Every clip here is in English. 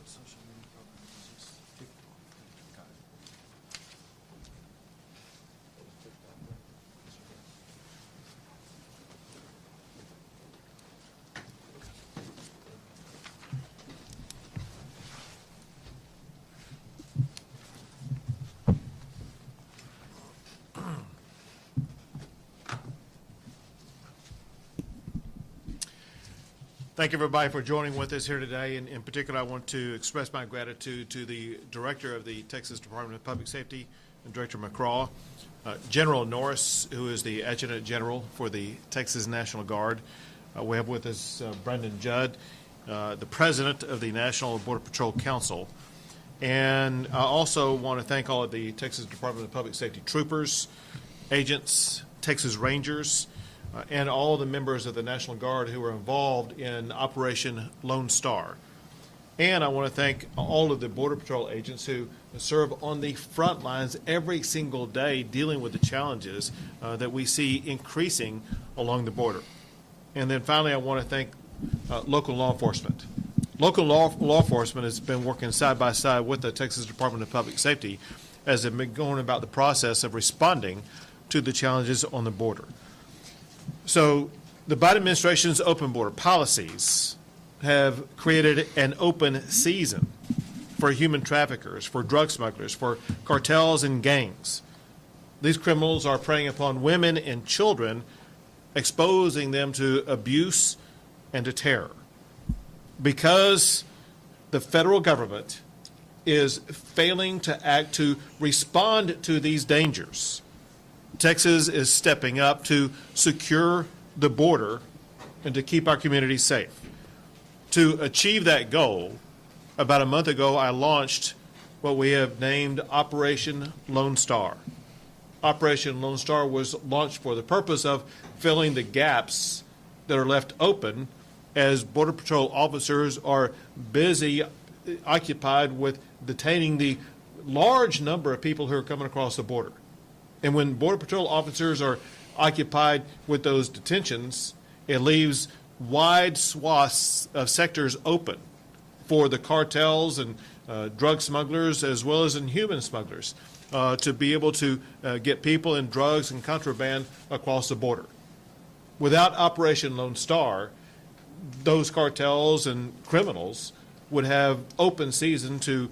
What social media program is this? TikTok. Got it. Thank you, everybody, for joining with us here today. And in particular, I want to express my gratitude to the Director of the Texas Department of Public Safety, Director McCraw, General Norris, who is the Adjutant General for the Texas National Guard. We have with us Brendan Judd, the President of the National Border Patrol Council. And I also want to thank all of the Texas Department of Public Safety troopers, agents, Texas Rangers, and all the members of the National Guard who were involved in Operation Lone Star. And I want to thank all of the Border Patrol agents who serve on the front lines every single day dealing with the challenges that we see increasing along the border. And then finally, I want to thank local law enforcement. Local law enforcement has been working side by side with the Texas Department of Public Safety as they've been going about the process of responding to the challenges on the border. So the Biden administration's open border policies have created an open season for human traffickers, for drug smugglers, for cartels and gangs. These criminals are preying upon women and children, exposing them to abuse and to terror. Because the federal government is failing to act to respond to these dangers, Texas is stepping up to secure the border and to keep our communities safe. To achieve that goal, about a month ago, I launched what we have named Operation Lone Star. Operation Lone Star was launched for the purpose of filling the gaps that are left open as Border Patrol officers are busy, occupied with detaining the large number of people who are coming across the border. And when Border Patrol officers are occupied with those detentions, it leaves wide swaths of sectors open for the cartels and drug smugglers as well as in human smugglers to be able to get people and drugs and contraband across the border. Without Operation Lone Star, those cartels and criminals would have open season to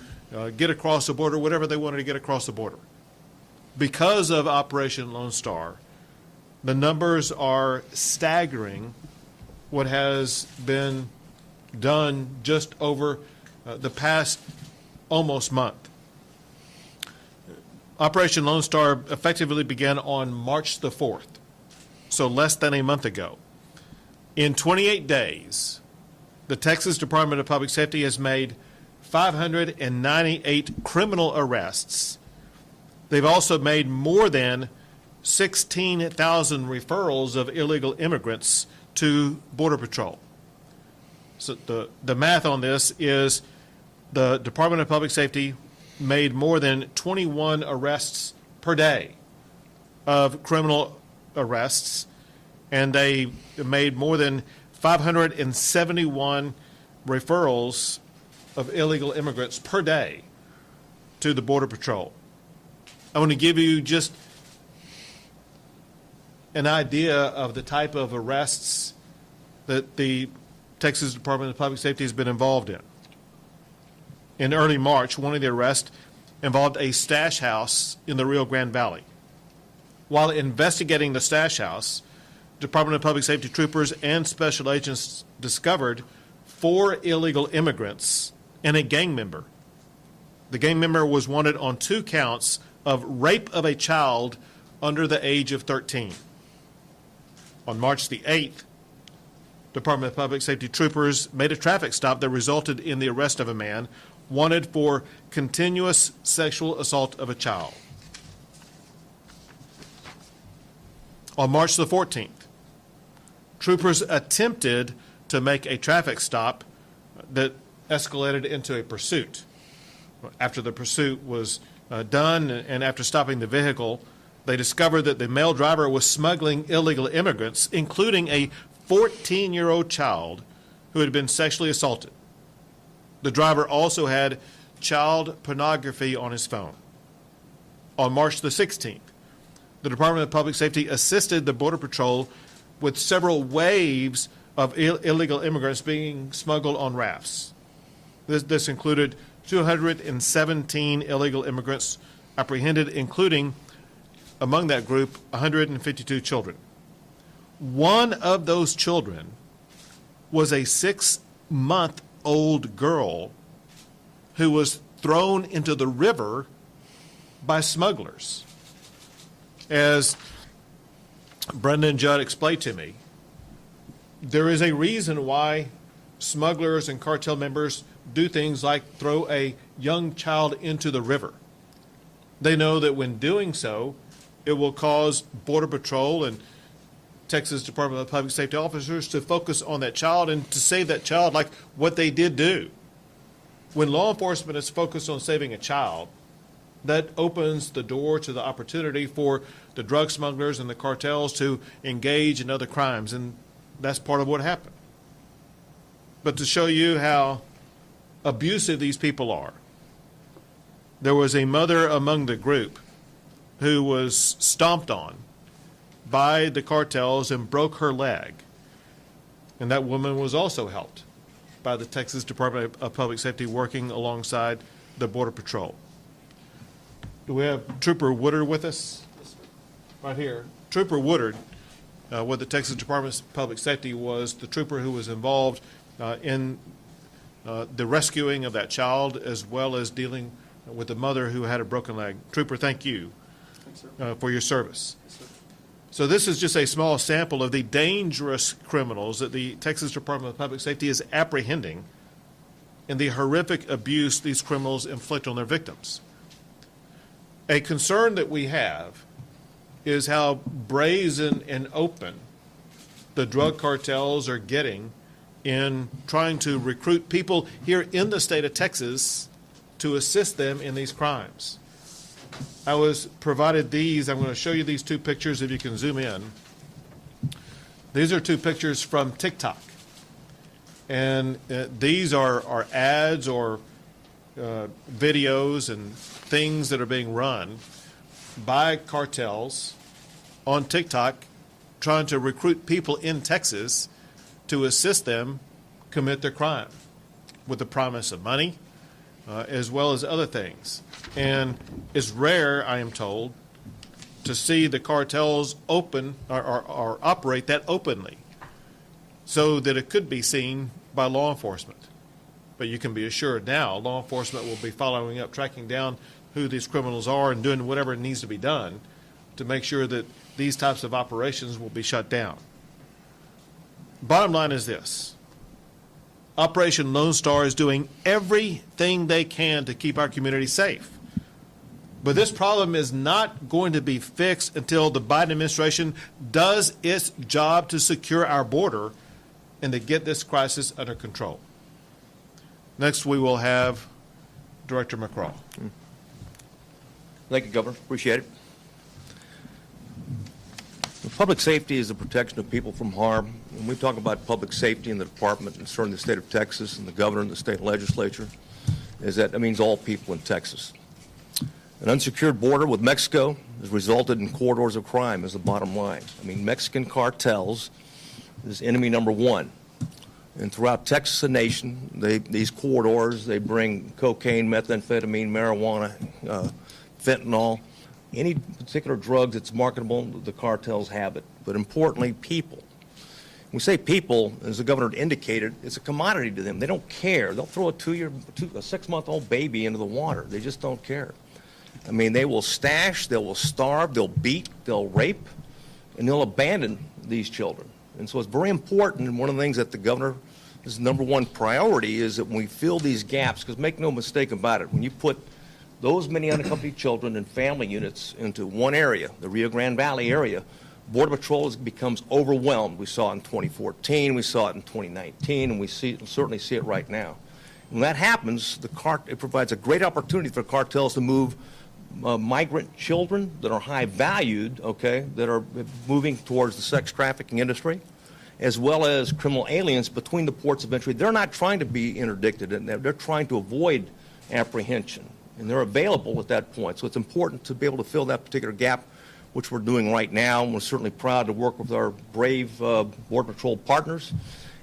get across the border, whatever they wanted to get across the border. Because of Operation Lone Star, the numbers are staggering what has been done just over the past almost month. Operation Lone Star effectively began on March the 4th, so less than a month ago. In 28 days, the Texas Department of Public Safety has made 598 criminal arrests. They've also made more than 16,000 referrals of illegal immigrants to Border Patrol. So the math on this is the Department of Public Safety made more than 21 arrests per day of criminal arrests, and they made more than 571 referrals of illegal immigrants per day to the Border Patrol. I want to give you just an idea of the type of arrests that the Texas Department of Public Safety has been involved in. In early March, one of the arrests involved a stash house in the Rio Grande Valley. While investigating the stash house, Department of Public Safety troopers and special agents discovered 4 illegal immigrants and a gang member. The gang member was wanted on 2 counts of rape of a child under the age of 13. On March the 8th, Department of Public Safety troopers made a traffic stop that resulted in the arrest of a man wanted for continuous sexual assault of a child. On March the 14th, troopers attempted to make a traffic stop that escalated into a pursuit. After the pursuit was done and after stopping the vehicle, they discovered that the male driver was smuggling illegal immigrants, including a 14-year-old child who had been sexually assaulted. The driver also had child pornography on his phone. On March the 16th, the Department of Public Safety assisted the Border Patrol with several waves of illegal immigrants being smuggled on rafts. This included 217 illegal immigrants apprehended, including, among that group, 152 children. One of those children was a 6-month-old girl who was thrown into the river by smugglers. As Brenda and Judd explained to me, there is a reason why smugglers and cartel members do things like throw a young child into the river. They know that when doing so, it will cause Border Patrol and Texas Department of Public Safety officers to focus on that child and to save that child like what they did do. When law enforcement is focused on saving a child, that opens the door to the opportunity for the drug smugglers and the cartels to engage in other crimes, and that's part of what happened. But to show you how abusive these people are, there was a mother among the group who was stomped on by the cartels and broke her leg. And that woman was also helped by the Texas Department of Public Safety working alongside the Border Patrol. Do we have Trooper Woodard with us? Right here. Trooper Woodard with the Texas Department of Public Safety was the trooper who was involved in the rescuing of that child, as well as dealing with the mother who had a broken leg. Trooper, thank you for your service. Yes, sir. So this is just a small sample of the dangerous criminals that the Texas Department of Public Safety is apprehending and the horrific abuse these criminals inflict on their victims. A concern that we have is how brazen and open the drug cartels are getting in trying to recruit people here in the state of Texas to assist them in these crimes. I was provided these. I'm going to show you these two pictures if you can zoom in. These are two pictures from TikTok. And these are ads or videos and things that are being run by cartels on TikTok trying to recruit people in Texas to assist them commit their crime with the promise of money as well as other things. And it's rare, I am told, to see the cartels open or operate that openly so that it could be seen by law enforcement. But you can be assured now law enforcement will be following up, tracking down who these criminals are and doing whatever needs to be done to make sure that these types of operations will be shut down. Bottom line is this. Operation Lone Star is doing everything they can to keep our community safe. But this problem is not going to be fixed until the Biden administration does its job to secure our border and to get this crisis under control. Next, we will have Director McCraw. Thank you, Governor. Appreciate it. Public safety is the protection of people from harm. When we talk about public safety in the department and certainly the state of Texas and the governor and the state legislature, that means all people in Texas. An unsecured border with Mexico has resulted in corridors of crime is the bottom line. I mean, Mexican cartels is enemy number one. And throughout Texas, the nation, these corridors, they bring cocaine, methamphetamine, marijuana, fentanyl, any particular drug that's marketable, the cartels have it. But importantly, people. When we say people, as the governor indicated, it's a commodity to them. They don't care. They'll throw a 6-month-old baby into the water. They just don't care. I mean, they will stash, they will starve, they'll beat, they'll rape, and they'll abandon these children. And so it's very important, and one of the things that the governor, his number one priority is that when we fill these gaps, because make no mistake about it, when you put those many unaccompanied children and family units into one area, the Rio Grande Valley area, Border Patrol becomes overwhelmed. We saw it in 2014, we saw it in 2019, and we certainly see it right now. When that happens, it provides a great opportunity for cartels to move migrant children that are high valued, okay, that are moving towards the sex trafficking industry, as well as criminal aliens between the ports of entry. They're not trying to be interdicted, and they're trying to avoid apprehension, and they're available at that point. So it's important to be able to fill that particular gap, which we're doing right now, and we're certainly proud to work with our brave Border Patrol partners,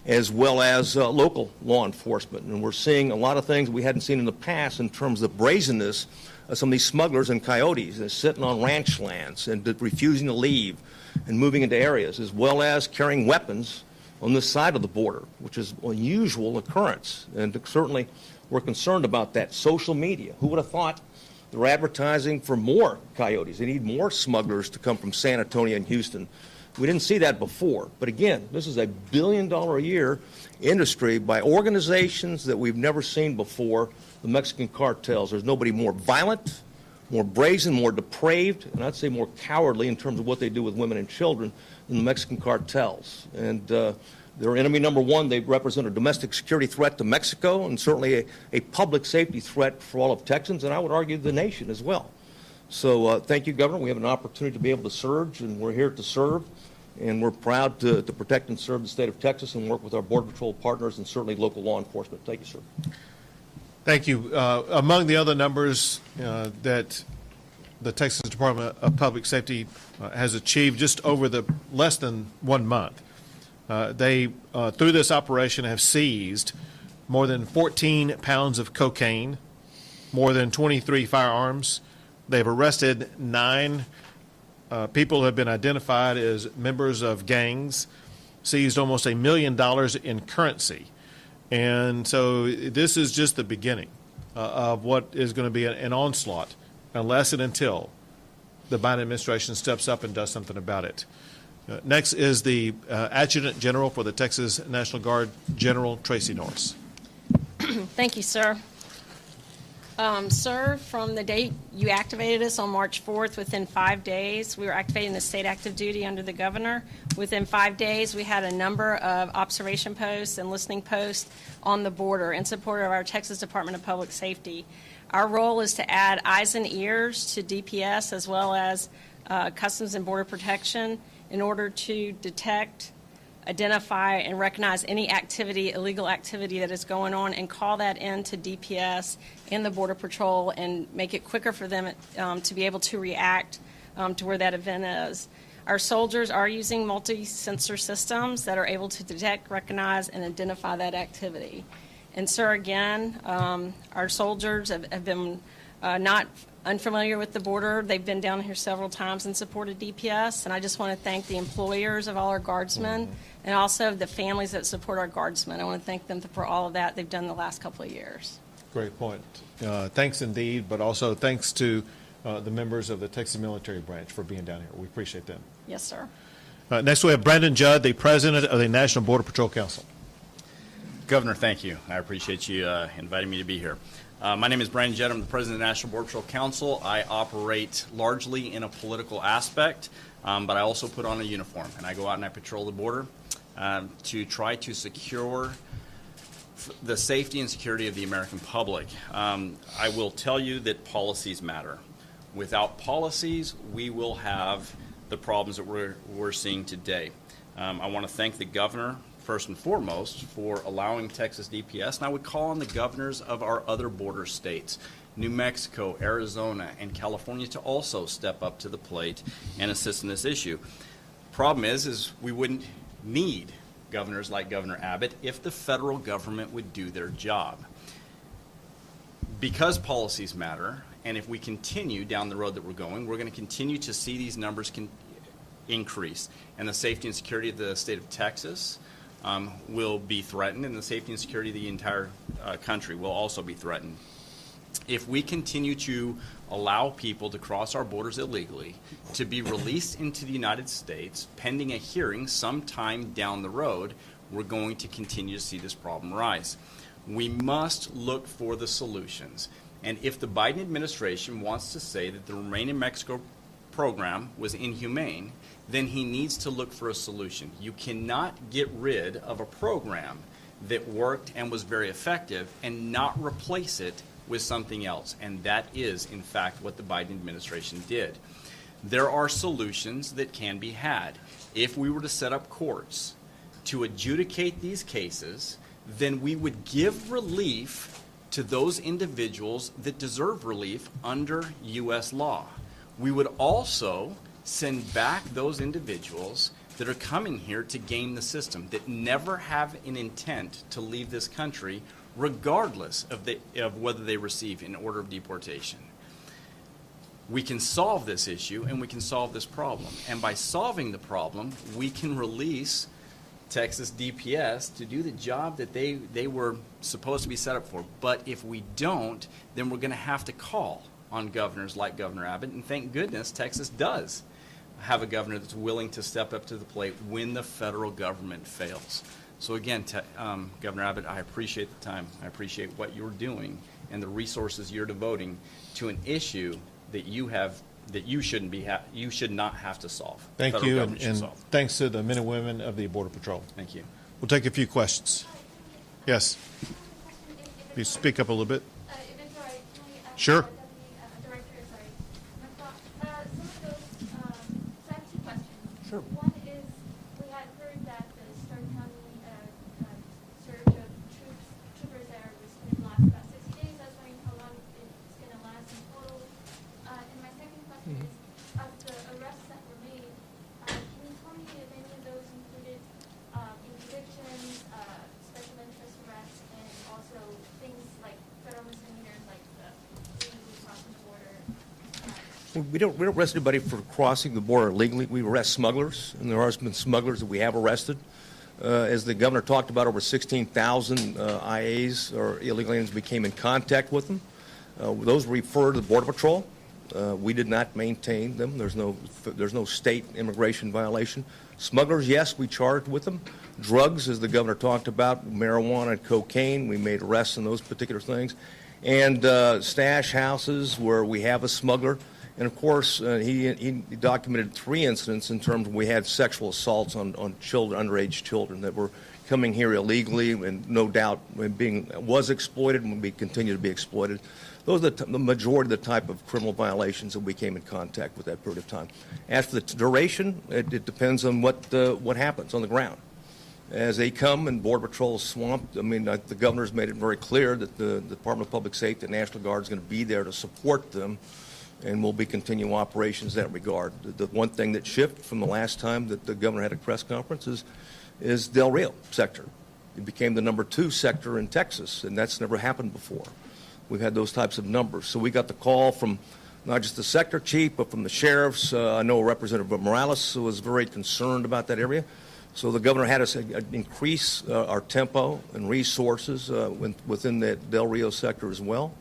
as well as local law enforcement. And we're seeing a lot of things we hadn't seen in the past in terms of the brazenness of some of these smugglers and coyotes that are sitting on ranch lands and refusing to leave and moving into areas, as well as carrying weapons on this side of the border, which is an unusual occurrence. And certainly we're concerned about that. Social media, who would have thought they're advertising for more coyotes? They need more smugglers to come from San Antonio and Houston. We didn't see that before. But again, this is a $1 billion a year industry by organizations that we've never seen before, the Mexican cartels. There's nobody more violent, more brazen, more depraved, and I'd say more cowardly in terms of what they do with women and children than the Mexican cartels. And they're enemy number one. They represent a domestic security threat to Mexico and certainly a public safety threat for all of Texans, and I would argue the nation as well. So thank you, Governor. We have an opportunity to be able to surge, and we're here to serve. And we're proud to protect and serve the state of Texas and work with our Border Patrol partners and certainly local law enforcement. Thank you, sir. Thank you. Among the other numbers that the Texas Department of Public Safety has achieved just over the less than 1 month, they, through this operation, have seized more than 14 pounds of cocaine, more than 23 firearms. They've arrested 9 people who have been identified as members of gangs, seized almost $1 million in currency. And so this is just the beginning of what is going to be an onslaught unless and until the Biden administration steps up and does something about it. Next is the Adjutant General for the Texas National Guard, General Tracy Norris. Thank you, sir. Sir, from the date you activated us on March 4th, within 5 days, we were activating the state active duty under the governor. Within 5 days, we had a number of observation posts and listening posts on the border in support of our Texas Department of Public Safety. Our role is to add eyes and ears to DPS as well as Customs and Border Protection in order to detect, identify, and recognize any activity, illegal activity that is going on, and call that into DPS and the Border Patrol and make it quicker for them to be able to react to where that event is. Our soldiers are using multi-sensor systems that are able to detect, recognize, and identify that activity. And, sir, again, our soldiers have been not unfamiliar with the border. They've been down here several times in support of DPS, and I just want to thank the employers of all our guardsmen and also the families that support our guardsmen. I want to thank them for all of that they've done the last couple of years. Great point. Thanks indeed, but also thanks to the members of the Texas Military Branch for being down here. We appreciate them. Yes, sir. Next we have Brandon Judd, the President of the National Border Patrol Council. Governor, thank you. I appreciate you inviting me to be here. My name is Brandon Judd. I'm the President of the National Border Patrol Council. I operate largely in a political aspect, but I also put on a uniform, and I go out and I patrol the border to try to secure the safety and security of the American public. I will tell you that policies matter. Without policies, we will have the problems that we're seeing today. I want to thank the governor, first and foremost, for allowing Texas DPS, and I would call on the governors of our other border states, New Mexico, Arizona, and California, to also step up to the plate and assist in this issue. Problem is we wouldn't need governors like Governor Abbott if the federal government would do their job. Because policies matter, and if we continue down the road that we're going to continue to see these numbers increase, and the safety and security of the state of Texas will be threatened, and the safety and security of the entire country will also be threatened. If we continue to allow people to cross our borders illegally, to be released into the United States pending a hearing sometime down the road, we're going to continue to see this problem rise. We must look for the solutions. And if the Biden administration wants to say that the Remain in Mexico program was inhumane, then he needs to look for a solution. You cannot get rid of a program that worked and was very effective and not replace it with something else. And that is, in fact, what the Biden administration did. There are solutions that can be had. If we were to set up courts to adjudicate these cases, then we would give relief to those individuals that deserve relief under U.S. law. We would also send back those individuals that are coming here to game the system, that never have an intent to leave this country, regardless of whether they receive an order of deportation. We can solve this issue and we can solve this problem. And by solving the problem, we can release Texas DPS to do the job that they were supposed to be set up for. But if we don't, then we're going to have to call on governors like Governor Abbott. And thank goodness Texas does have a governor that's willing to step up to the plate when the federal government fails. So again, Governor Abbott, I appreciate the time. I appreciate what you're doing and the resources you're devoting to an issue that you should not have to solve. Thank Federal you, government should and solve. thanks to the men and women of the Border Patrol. Thank you. We'll take a few questions. Yes, please speak up a little bit. If it's all right, can I ask Sure. the Director, sorry, some of those, so I have two questions. Sure. One is, we had heard that the Stark County surge of troopers there was going to last about 60 days. I was wondering how long it's going to last in total. And my second question is, of the arrests that were made, can you tell me if any of those included interdictions, special interest arrests, and also things like federal misdemeanors like illegally crossing the border? We don't arrest anybody for crossing the border illegally. We arrest smugglers, and there have been smugglers that we have arrested. As the governor talked about, over 16,000 IAs or illegal aliens became in contact with them. Those refer to the Border Patrol. We did not maintain them. There's no state immigration violation. Smugglers, yes, we charged with them. Drugs, as the governor talked about, marijuana and cocaine, we made arrests on those particular things. And stash houses where we have a smuggler. And of course, he documented 3 incidents in terms of we had sexual assaults on children, underage children that were coming here illegally and no doubt was exploited and will be continue to be exploited. Those are the majority of the type of criminal violations that we came in contact with that period of time. As for the duration, it depends on what happens on the ground. As they come and Border Patrol is swamped, I mean, the governor's made it very clear that the Department of Public Safety and National Guard is going to be there to support them, and we'll be continuing operations in that regard. The one thing that shifted from the last time that the governor had a press conference is Del Rio sector. It became the number 2 sector in Texas, and that's never happened before. We've had those types of numbers. So we got the call from not just the sector chief, but from the sheriffs. I know Representative Morales was very concerned about that area. So the governor had us increase our tempo and resources within the Del Rio sector as well.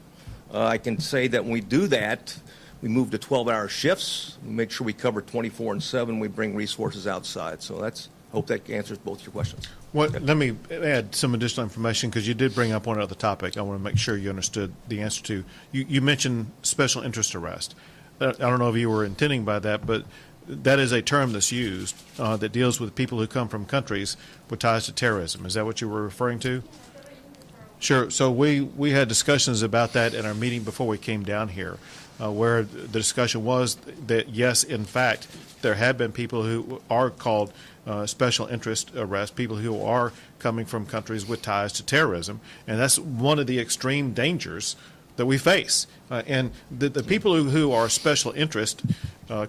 I can say that when we do that, we move to 12-hour shifts. We make sure we cover 24/7. We bring resources outside. So hope that answers both your questions. Well, let me add some additional information because you did bring up one other topic I want to make sure you understood the answer to. You mentioned special interest arrest. I don't know if you were intending by that, but that is a term that's used that deals with people who come from countries with ties to terrorism. Is that what you were referring to? Sure. So we had discussions about that in our meeting before we came down here, where the discussion was that, yes, in fact, there have been people who are called special interest arrests, people who are coming from countries with ties to terrorism, and that's one of the extreme dangers that we face. And the people who are special interest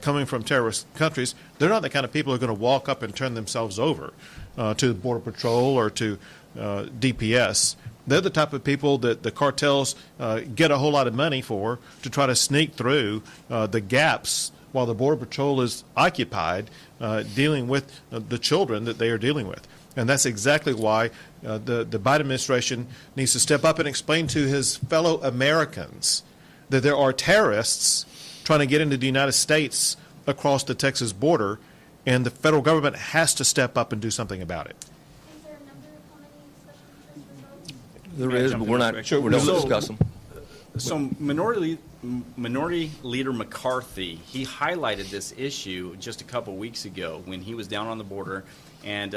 coming from terrorist countries, they're not the kind of people who are going to walk up and turn themselves over to Border Patrol or to DPS. They're the type of people that the cartels get a whole lot of money for to try to sneak through the gaps while the Border Patrol is occupied dealing with the children that they are dealing with. And that's exactly why the Biden administration needs to step up and explain to his fellow Americans that there are terrorists trying to get into the United States across the Texas border, and the federal government has to step up and do something about it. Is there a number of how many special interest results? There is, but we're not going to discuss them. So Minority Leader McCarthy, he highlighted this issue just a couple weeks ago when he was down on the border, and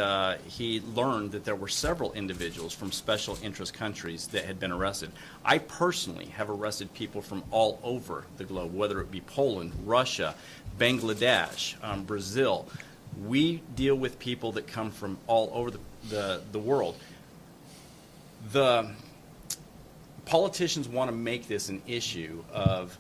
he learned that there were several individuals from special interest countries that had been arrested. I personally have arrested people from all over the globe, whether it be Poland, Russia, Bangladesh, Brazil. We deal with people that come from all over the world. The politicians want to make this an issue of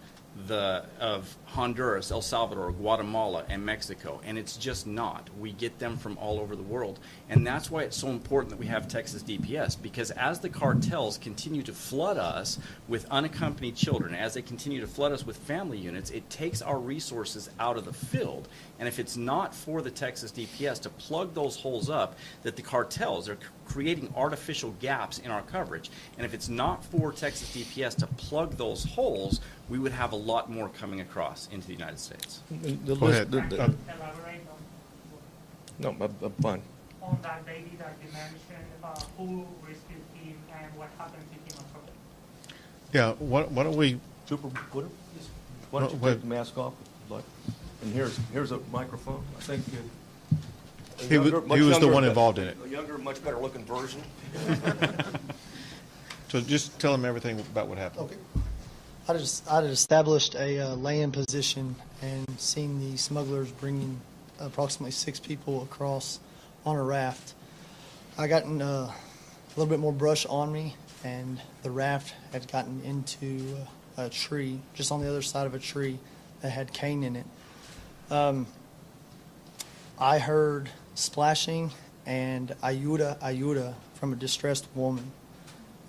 Honduras, El Salvador, Guatemala, and Mexico, and it's just not. We get them from all over the world, and that's why it's so important that we have Texas DPS, because as the cartels continue to flood us with unaccompanied children, as they continue to flood us with family units, it takes our resources out of the field. And if it's not for the Texas DPS to plug those holes up, that the cartels are creating artificial gaps in our coverage, and if it's not for Texas DPS to plug those holes, we would have a lot more coming across into the United States. Go ahead. Elaborate on, No, I'm fine. on that baby that you mentioned, who rescued him and what happened to him on top? Yeah, why don't we, Trooper, why don't you What- take the mask off? Like, and here's a microphone. I think a he was younger, much the younger, one but- involved in it. A younger, much better looking version. So just tell him everything about what happened. Okay. I had established a lay-in position and seen the smugglers bringing approximately 6 people across on a raft. I gotten a little bit more brush on me, and the raft had gotten into a tree, just on the other side of a tree that had cane in it. I heard splashing and ayuda from a distressed woman.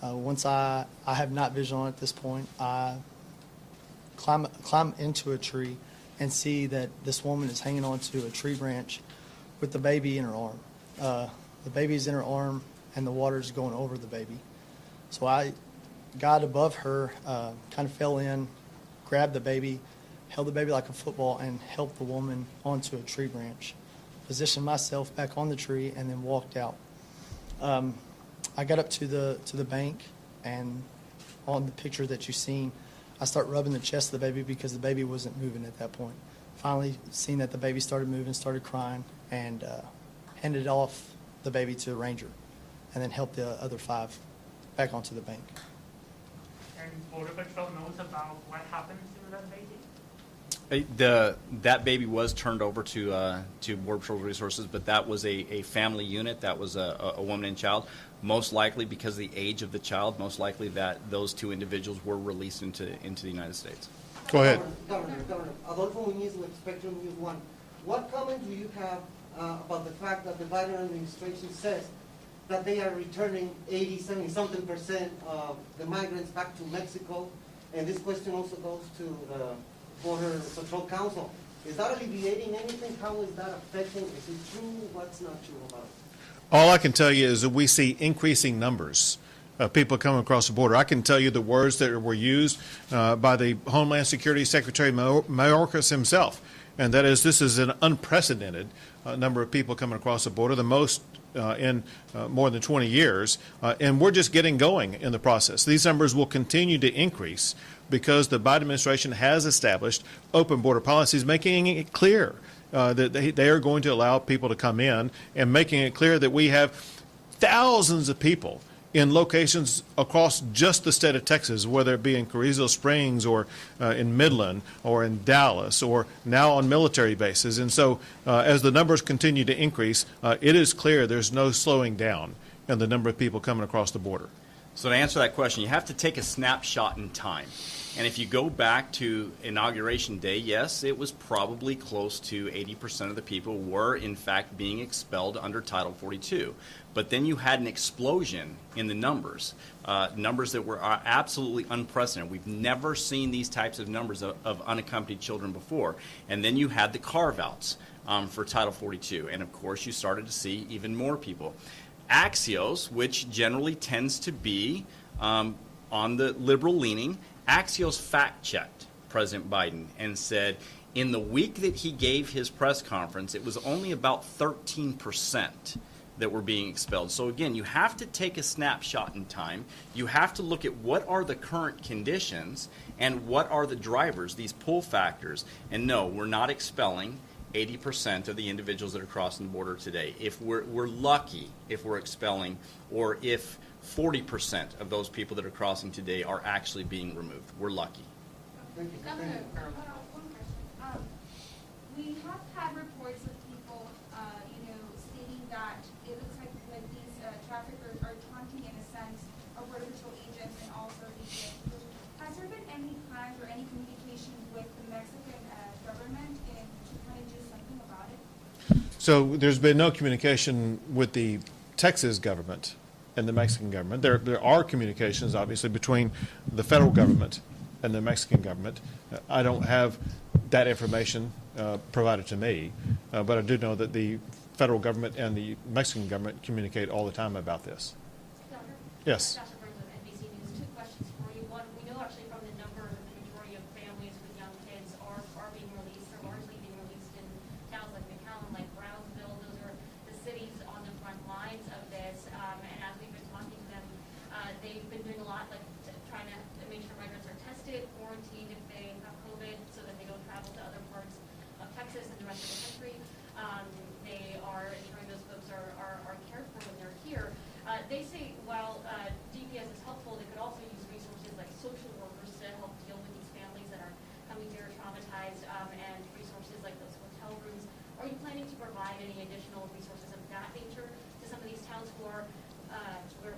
Once I have night vision on at this point, I climb into a tree and see that this woman is hanging onto a tree branch with the baby in her arm. The baby's in her arm and the water's going over the baby. So I got above her, kind of fell in, grabbed the baby, held the baby like a football, and helped the woman onto a tree branch. Positioned myself back on the tree and then walked out. I got up to the bank, and on the picture that you've seen, I start rubbing the chest of the baby because the baby wasn't moving at that point. Finally, seen that the baby started moving, started crying, and handed off the baby to a ranger, and then helped the other 5 back onto the bank. And Border Patrol knows about what happened to that baby? That baby was turned over to Border Patrol Resources, but that was a family unit. That was a woman and child. Most likely, because of the age of the child, most likely that those 2 individuals were released into the United States. Go ahead. Governor, Adolfo Muñiz with Spectrum News 1. What comment do you have about the fact that the Biden administration says that they are returning 80, 70-something% of the migrants back to Mexico? And this question also goes to the Border Patrol Council. Is that alleviating anything? How is that affecting? Is it true? What's not true about it? All I can tell you is that we see increasing numbers of people coming across the border. I can tell you the words that were used by the Homeland Security Secretary Mayorkas himself, and that is this is an unprecedented number of people coming across the border, the most in more than 20 years, and we're just getting going in the process. These numbers will continue to increase because the Biden administration has established open border policies, making it clear that they are going to allow people to come in, and making it clear that we have thousands of people in locations across just the state of Texas, whether it be in Carrizo Springs or in Midland or in Dallas or now on military bases. And so as the numbers continue to increase, it is clear there's no slowing down in the number of people coming across the border. So to answer that question, you have to take a snapshot in time. And if you go back to Inauguration Day, yes, it was probably close to 80% of the people were, in fact, being expelled under Title 42. But then you had an explosion in the numbers, numbers that were absolutely unprecedented. We've never seen these types of numbers of unaccompanied children before. And then you had the carve-outs for Title 42. And, of course, you started to see even more people. Axios, which generally tends to be on the liberal leaning, Axios fact-checked President Biden and said in the week that he gave his press conference, it was only about 13% that were being expelled. So again, you have to take a snapshot in time. You have to look at what are the current conditions and what are the drivers, these pull factors. And no, we're not expelling 80% of the individuals that are crossing the border today. If we're lucky if we're expelling, or if 40% of those people that are crossing today are actually being removed. We're lucky. Governor, one question. We have had reports of people So there's been no communication with the Texas government and the Mexican government. There are communications, obviously, between the federal government and the Mexican government. I don't have that information provided to me, but I do know that the federal government and the Mexican government communicate all the time about this. Doctor? Yes. Dr. Burns with NBC News. Two questions for you. One, we know actually from the number, the majority of families with young kids are being released. They're largely being released in towns like McAllen, like Brownsville. Those are the cities on the front lines of this. And as we've been talking to them, they've been doing a lot, like trying to make sure migrants are tested, quarantined if they have COVID, so that they don't travel to other parts of Texas and the rest of the country. They are ensuring those folks are cared for when they're here. They say while DPS is helpful, they could also use resources like social workers to help deal with these families that are coming here traumatized, and resources like those hotel rooms. Are you planning to provide any additional resources of that nature to some of these towns who are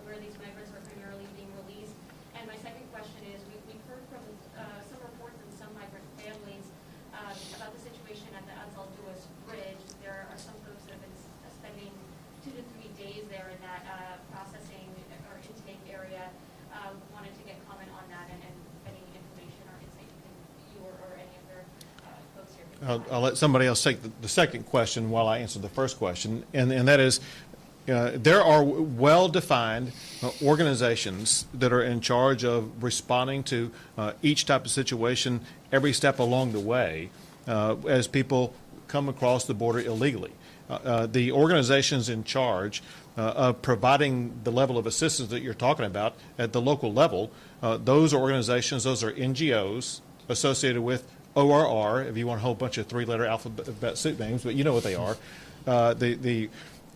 where these migrants are primarily being released? And my second question is, we've heard from some reports and some migrant families about the situation at the Anzalduas Bridge. There are some folks that have been spending 2 to 3 days there in that processing or intake area. Wanted to get comment on that and any information or insight you or any other folks here can provide. I'll let somebody else take the second question while I answer the first question, and that is, there are well-defined organizations that are in charge of responding to each type of situation every step along the way as people come across the border illegally. The organizations in charge of providing the level of assistance that you're talking about at the local level, those organizations, those are NGOs associated with ORR, if you want a whole bunch of three-letter alphabet soup names, but you know what they are.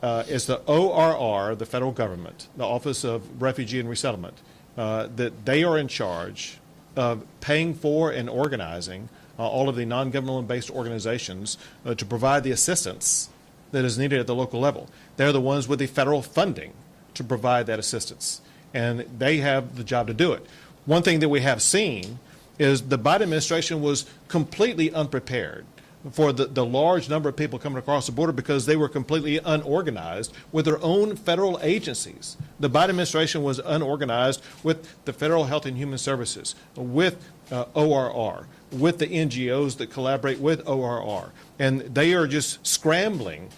It's the ORR, the federal government, the Office of Refugee and Resettlement, that they are in charge of paying for and organizing all of the non-governmental-based organizations to provide the assistance that is needed at the local level. They're the ones with the federal funding to provide that assistance, and they have the job to do it. One thing that we have seen is the Biden administration was completely unprepared for the large number of people coming across the border because they were completely unorganized with their own federal agencies. The Biden administration was unorganized with the Federal Health and Human Services, with ORR, with the NGOs that collaborate with ORR. And they are just scrambling,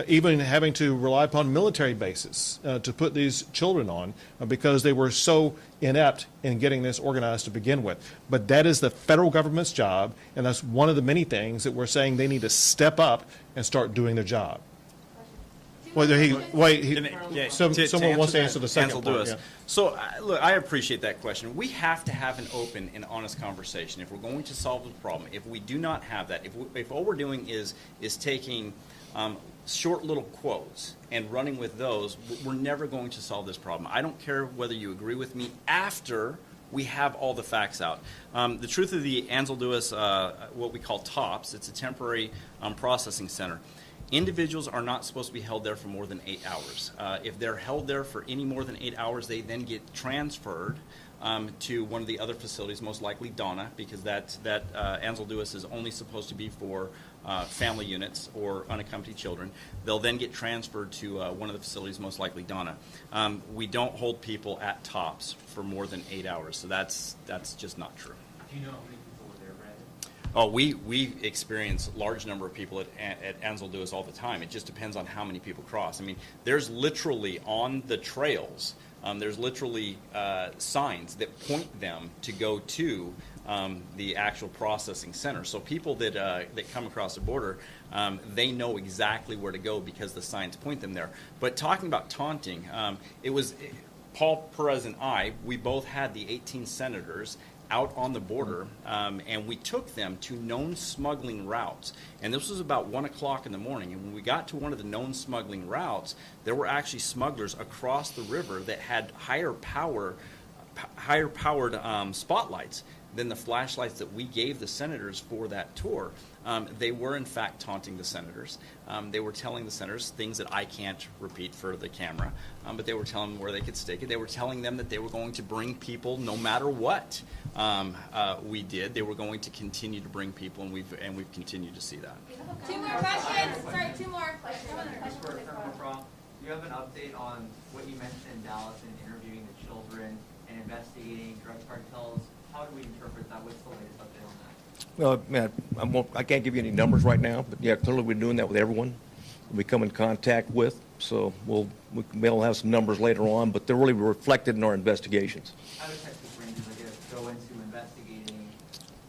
even having to rely upon military bases to put these children on because they were so inept in getting this organized to begin with. But that is the federal government's job, and that's one of the many things that we're saying they need to step up and start doing their job. Someone wants to answer the second part. Yeah. So, look, I appreciate that question. We have to have an open and honest conversation if we're going to solve the problem. If we do not have that, if all we're doing is taking short little quotes and running with those, we're never going to solve this problem. I don't care whether you agree with me after we have all the facts out. The truth of the Anzalduas, what we call TOPS, it's a temporary processing center. Individuals are not supposed to be held there for more than 8 hours. If they're held there for any more than 8 hours, they then get transferred to one of the other facilities, most likely Donna, because that Anzalduas is only supposed to be for family units or unaccompanied children. They'll then get transferred to one of the facilities, most likely Donna. We don't hold people at TOPS for more than 8 hours, so that's just not true. Do you know how many people were there, Brandon? Oh, we experience large number of people at Anzalduas all the time. It just depends on how many people cross. I mean, there's literally on the trails, there's literally signs that point them to go to the actual processing center. So people that come across the border, they know exactly where to go because the signs point them there. But talking about taunting, Paul Perez and I, we both had the 18 senators out on the border, and we took them to known smuggling routes. And this was about 1 o'clock in the morning. And when we got to one of the known smuggling routes, there were actually smugglers across the river that had higher powered spotlights. then the flashlights that we gave the senators for that tour, they were in fact taunting the senators. They were telling the senators things that I can't repeat for the camera, but they were telling them where they could stake it. They were telling them that they were going to bring people no matter what we did. They were going to continue to bring people, and we've continued to see that. Two more questions. Sorry, two more. Do you have an update on what you mentioned in Dallas in interviewing the children and investigating drug cartels? How do we interpret that? What's the latest update on that? Well, man, I can't give you any numbers right now, but yeah, clearly we're doing that with everyone we come in contact with. So we'll have some numbers later on, but they're really reflected in our investigations. How do Texas Rangers, I guess, go into investigating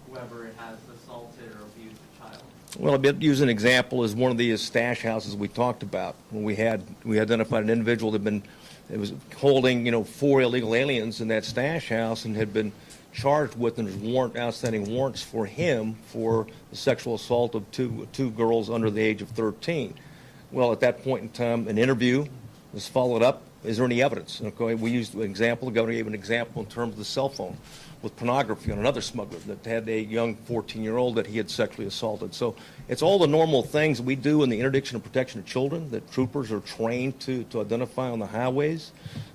whoever has assaulted or abused a child? Well, I'll use an example as one of these stash houses we talked about. When we identified an individual that was holding 4 illegal aliens in that stash house and had been charged with, and there's outstanding warrants for him for the sexual assault of two girls under the age of 13. Well, at that point in time, an interview was followed up. Is there any evidence? Okay, we used an example. The governor gave an example in terms of the cell phone with pornography on another smuggler that had a young 14-year-old that he had sexually assaulted. So it's all the normal things we do in the interdiction and protection of children that troopers are trained to identify on the highways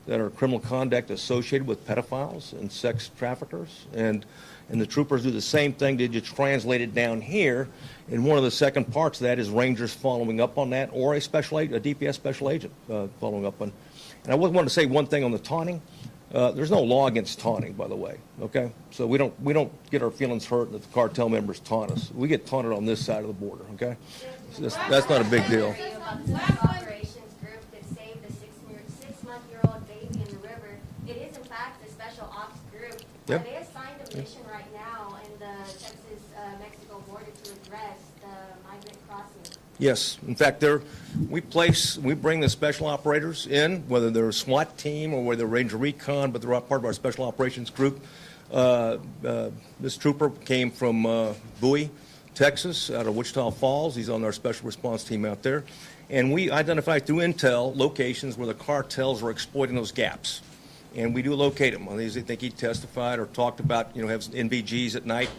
that are criminal conduct associated with pedophiles and sex traffickers. And the troopers do the same thing. They just translate it down here. And one of the second parts of that is Rangers following up on that, or a DPS special agent following up on. And I want to say one thing on the taunting. There's no law against taunting, by the way. Okay, so we don't get our feelings hurt that the cartel members taunt us. We get taunted on this side of the border. Okay, so that's not a big deal. Operations group that saved a six-month-year-old baby in the river. It is in fact a special ops group. Yep. They assigned a mission right now in the Texas-Mexico border to address the migrant crossing. Yes, in fact, we bring the special operators in, whether they're a SWAT team or whether they're Ranger Recon, but they're all part of our special operations group. This trooper came from Bowie, Texas, out of Wichita Falls. He's on our special response team out there. And we identify through intel locations where the cartels are exploiting those gaps. And we do locate them. I think he testified or talked about, have NVGs at night.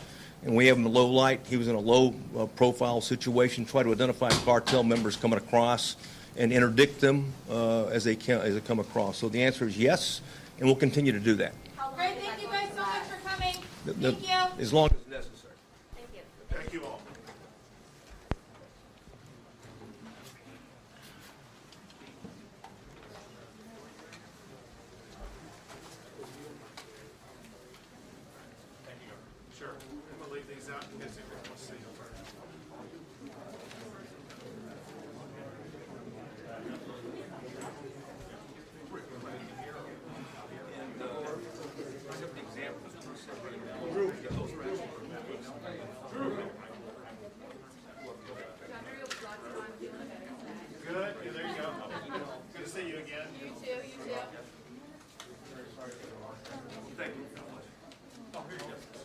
And we have him in low light. He was in a low profile situation, try to identify cartel members coming across and interdict them as they come across. So the answer is yes, and we'll continue to do that. Great, thank you guys so much for coming. Thank you. As long as necessary. Thank you. Thank you all. Sure. I'm going to leave these out in case anyone wants to see them. Good. Yeah, there you go. Good to see you again. You too, you too. Thank you so much. Oh, here you go.